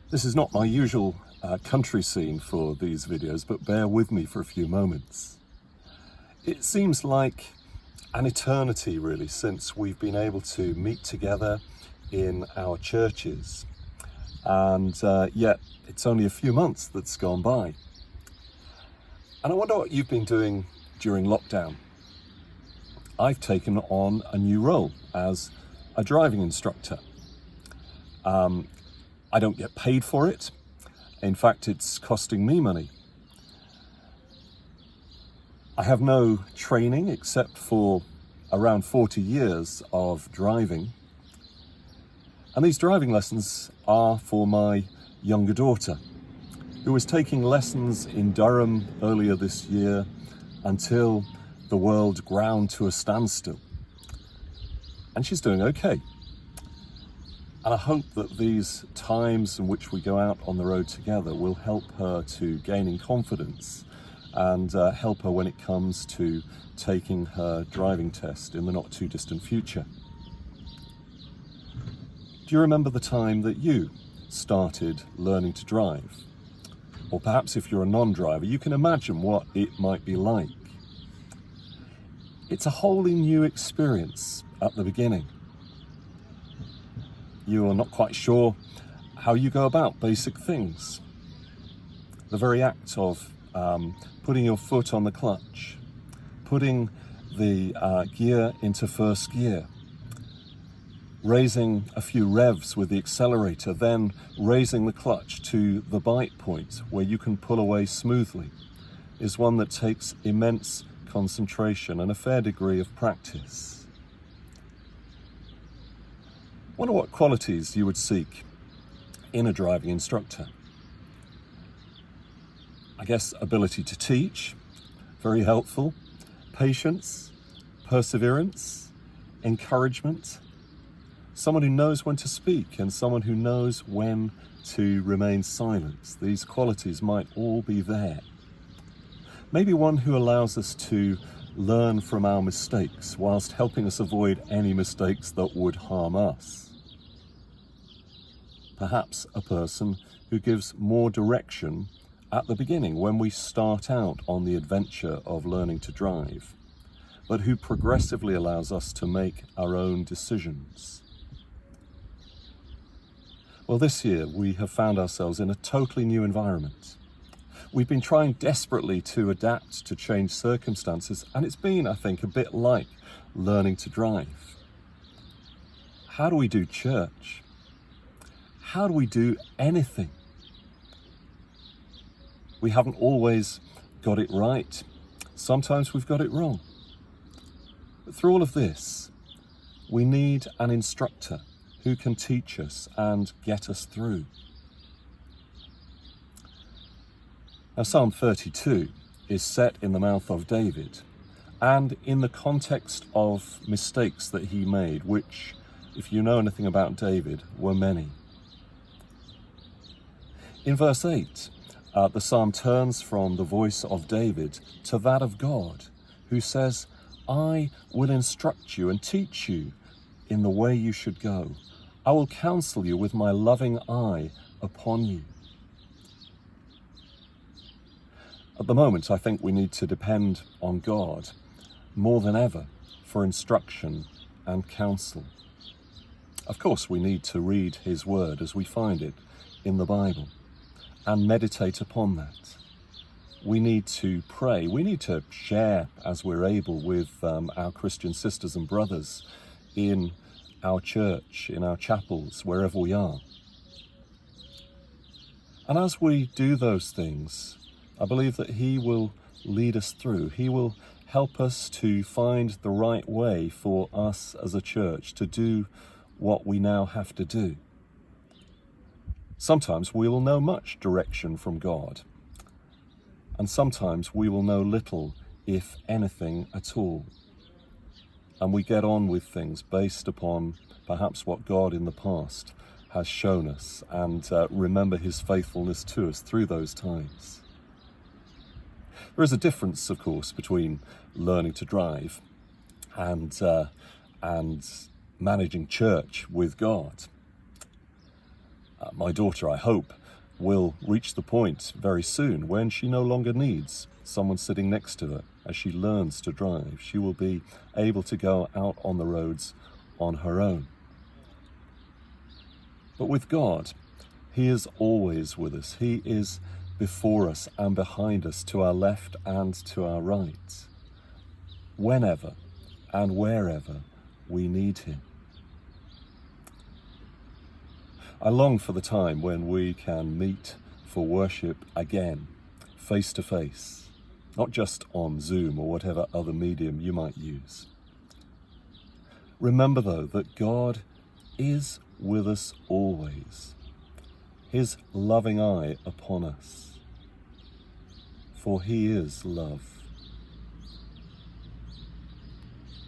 This is not my usual country scene for these videos, but bear with me for a few moments. It seems like an eternity really since we've been able to meet together in our churches, and yet it's only a few months that's gone by. And I wonder what you've been doing during lockdown. I've taken on a new role as a driving instructor. I don't get paid for it. In fact, it's costing me money. I have no training except for around 40 years of driving. And these driving lessons are for my younger daughter, who was taking lessons in Durham earlier this year until the world ground to a standstill. And she's doing okay. And I hope that these times in which we go out on the road together will help her to gain in confidence and help her when it comes to taking her driving test in the not too distant future. Do you remember the time that you started learning to drive? Or perhaps if you're a non-driver, you can imagine what it might be like. It's a wholly new experience at the beginning. You are not quite sure how you go about basic things. The very act of putting your foot on the clutch, putting the gear into first gear, raising a few revs with the accelerator, then raising the clutch to the bite point where you can pull away smoothly, is one that takes immense concentration and a fair degree of practice. I wonder what qualities you would seek in a driving instructor. I guess ability to teach, very helpful, patience, perseverance, encouragement, someone who knows when to speak and someone who knows when to remain silent. These qualities might all be there. Maybe one who allows us to learn from our mistakes whilst helping us avoid any mistakes that would harm us. Perhaps a person who gives more direction at the beginning when we start out on the adventure of learning to drive, but who progressively allows us to make our own decisions. Well, this year we have found ourselves in a totally new environment. We've been trying desperately to adapt to changed circumstances, and it's been, I think, a bit like learning to drive. How do we do church? How do we do anything? We haven't always got it right. Sometimes we've got it wrong. But through all of this, we need an instructor who can teach us and get us through. Now, Psalm 32 is set in the mouth of David and in the context of mistakes that he made, which, if you know anything about David, were many. In verse 8, the psalm turns from the voice of David to that of God, who says, "I will instruct you and teach you in the way you should go. I will counsel you with my loving eye upon you." At the moment, I think we need to depend on God more than ever for instruction and counsel. Of course, we need to read his word as we find it in the Bible and meditate upon that. We need to pray. We need to share as we're able with our Christian sisters and brothers in our church, in our chapels, wherever we are. And as we do those things, I believe that he will lead us through. He will help us to find the right way for us as a church to do what we now have to do. Sometimes we will know much direction from God, and sometimes we will know little, if anything at all. And we get on with things based upon perhaps what God in the past has shown us, and remember his faithfulness to us through those times. There is a difference, of course, between learning to drive and managing church with God. My daughter, I hope, will reach the point very soon when she no longer needs someone sitting next to her as she learns to drive. She will be able to go out on the roads on her own. But with God, He is always with us. He is before us and behind us, to our left and to our right, whenever and wherever we need Him. I long for the time when we can meet for worship again, face to face, not just on Zoom or whatever other medium you might use. Remember, though, that God is with us always, His loving eye upon us, for He is love.